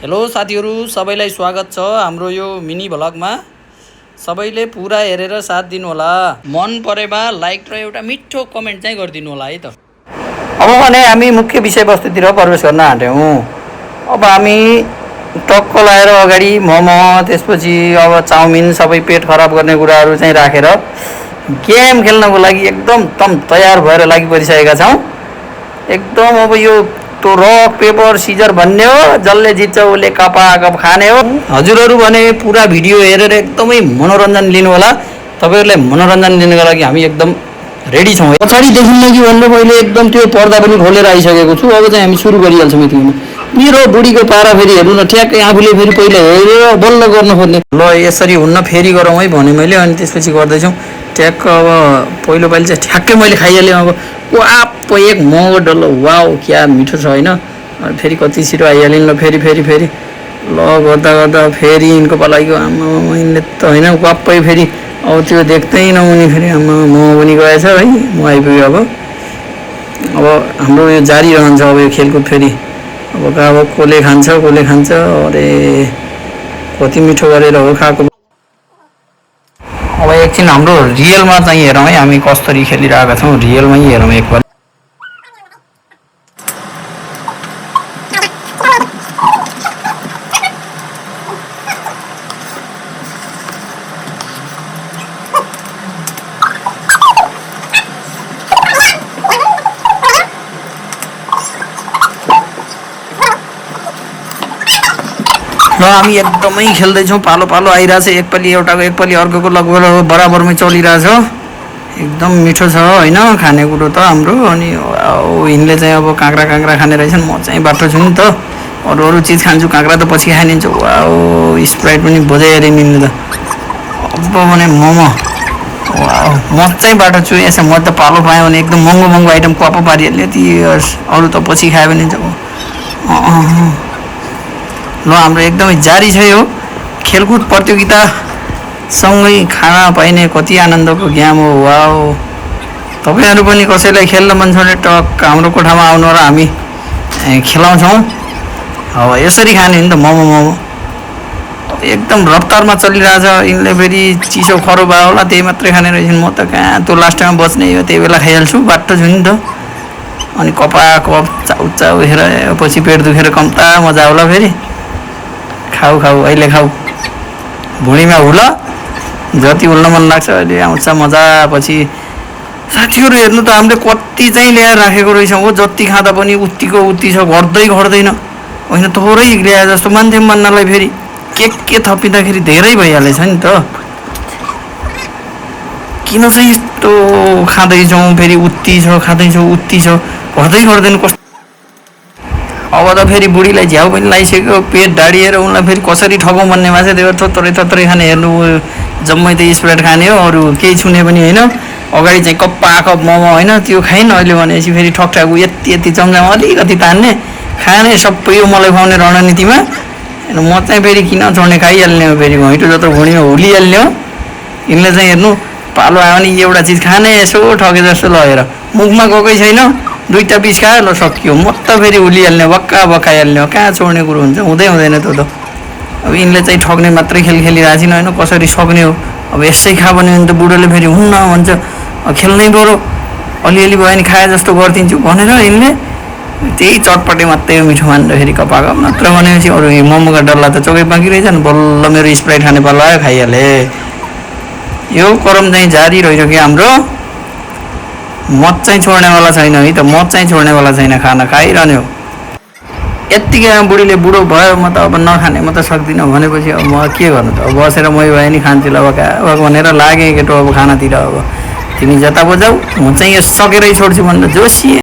Hello साथीहरु सबैलाई स्वागत छ हाम्रो यो मिनी भ्लगमा। सबैले पुरा हेरेर साथ दिनु होला। मन परेमा लाइक र एउटा मिठो कमेन्ट चाहिँ गरिदिनु होला है त। अब भने हामी मुख्य विषयवस्तुतिर प्रवेश गर्न आँट्यौं। अब हामी टक्क लाएर अगाडि मोमो त्यसपछि अब चाउमिन सबै पेट खराब गर्ने कुराहरु चाहिँ राखेर गेम खेल्नको लागि एकदम तयार भएर लागि परिसकेका छौं। एकदम अब यो तो रक पेपर सिजर भन्ने हो, जसले जित्छ उसले कपाकप खाने हो। हजुरहरु भने पुरा भिडियो हेरेर एकदमै मनोरञ्जन लिनु होला। तपाईहरुलाई मनोरञ्जन दिनको लागि हामी एकदम रेडी छौं। पछाडी देखिन्न कि भन्ने मैले एकदम त्यो पर्दा पनि खोलेर आइसकेको छु। अब चाहिँ हामी सुरु गरिहाल्छौं यतिमा। मेरो बुढीको पारा फेरि हेर्नु न, ठ्याक्कै आफूले फेरि पहिला हेरेर बल्ल गर्न खोज्ने। ल यसरी हुन्न, फेरि गरौँ है भने मैले, अनि त्यसपछि गर्दै छौं। ठ्याक्क अब पहिलो पाली चाहिँ ठ्याक्कै मैले खाइहालेँ। अब वाप एक मोमो डल्लो, वाउ क्या मिठो छ हैन। फेरि कति छिटो आइहालिन्। ल फेरि ल गर्दा फेरि यिनको पलाइको आमा मैले त हैन वाप्पै फेरि अब त्यो देख्दै नहुने फेरि आमा मोमो पनि गएछ है। म आइपुग्यो। अब हाम्रो यो जारी रहन्छ अब यो खेलकुद फेरि। अब कसले खान्छ अरे कति मिठो गरेर हो खाएको। अब एकछिन हाम्रो रियलमा चाहिँ हेरौँ है हामी कसरी खेलिरहेका छौं। रियलमै हेरौँ एकपल्ट। ल हामी एकदमै खेल्दै छौं। पालो आइरहेछ। एकपाली एउटाको एकपाली अर्कोको लगभग बराबरमै चलिरहेछ। एकदम मिठो छ हैन खानेकुरो त हाम्रो। अनि यिनले चाहिँ अब काँक्रा खाने रहेछन्। म चाहिँ बाटो छु नि त, अरु चीज खान्छु। काँक्रा त पछि खाइदिन्छु। वाओ स्प्राइट पनि बजाइहाले निले त। अब भने मोमो, वाओ म चाहिँ बाटो छु। यसो म त पालो पाएँ भने एकदम महँगो आइटम क्वाप पारिहाल्यो। ती अरु त पछि खायो भने जब ल हाम्रो एकदमै जारी छ यो खेलकुद प्रतियोगिता। सँगै खाना पाइने कति आनन्दको गेम हो। वाओ तपाईहरु पनि कसैलाई खेल्न मन छ भने टक्क हाम्रो कोठामा आउनु र हामी खेलाउँछौं। अब यसरी खाने नि त मोमो। एकदम रफ्तारमा चलिरहेछ। यिनले फेरि चिसो खरो भयो होला त्यही मात्रै खाने रहेछन्। म त कहाँ त्यो लास्ट टाइममा बच्ने हो, त्यही बेला खाइहाल्छु। बाटो छु नि त। अनि कपाक चाउ हेर पछि पेट दुखेर कम्ता मजा आउला फेरि। खाऊ अहिले खाऊ, भुँडीमा हुल। जति हुल्न मन लाग्छ अहिले आउँछ मजा पछि। साथीहरु हेर्नु त हामीले कति चाहिँ ल्याएर राखेको रहेछ हो। जति खाँदा पनि उत्तिको उत्ति छ, घट्दैन होइन। थोरै ल्याए जस्तो मान्थे मान्नलाई फेरि के थपिँदाखेरि धेरै भइहालेछ नि त। किन चाहिँ यस्तो खाँदैछौँ फेरि उत्ति छ, खाँदैछौँ उत्ति छ, घट्दैन कस्तो। अब त फेरि बुढीलाई झ्याउ पनि लागिसक्यो। पेट ढाडिएर उनलाई फेरि कसरी ठगौँ भन्ने माछा। त्यो थोरै खाने हेर्नु, जम्मै त स्प्राइट खाने हो, अरू केही छुने पनि होइन। अगाडि चाहिँ कप्पाकप मोमो होइन त्यो खाइन। अहिले भनेपछि फेरि ठकठाकु यति चम्चामा अलिकति तान्ने खाने सबै यो मलाई खुवाउने रणनीतिमा। म चाहिँ फेरि किन छोड्ने, खाइहाल्ने हो। फेरि घैँटो जत्रो भुँडीमा हुलिहाल्ने हो। यिनले चाहिँ हेर्नु पालो आयो भने एउटा चिज खाने, यसो ठगे जस्तो लगेर मुखमा गएकै छैन, दुईटा पिस खायो ल सकियो। म त फेरि हुलिहाल्ने, बक्का बकाइहाल्ने हो। कहाँ छोड्ने कुरो हुन्छ, हुँदैन त। अब यिनले चाहिँ ठग्ने मात्रै खेल खेलिरहेको छिन् होइन, कसरी सक्ने हो। अब यसै खा भन्यो भने त बुढोले फेरि हुन्न भन्छ। खेल्नै पऱ्यो, अलिअलि भयो भने खाए जस्तो गरिदिन्छु भनेर यिनले त्यही चटपटे मात्रै मिठो मानेर फेरि कपाक मात्र भनेपछि अरू मोमोका डल्ला त चोकै बाँकी रहेछन्। बल्ल मेरो स्प्राइट खाने पालो आयो, खाइहाले। यो क्रम चाहिँ जारी रहिसक्यो हाम्रो। मत चाहिँ छोड्नेवाला छैन है त। मत चाहिँ छोड्नेवाला छैन, खाना खाइरहने हो। यत्तिकै बुढीले बुढो भयो म त अब नखाने, म त सक्दिनँ भनेपछि अब म के गर्नु त। अब बसेर मै भए नि खान्छु ल भनेर लागेँ केटो अब खानातिर। अब तिमी जता बजाऊ, म चाहिँ यो सकेरै छोड्छु भनेर जोसिएँ।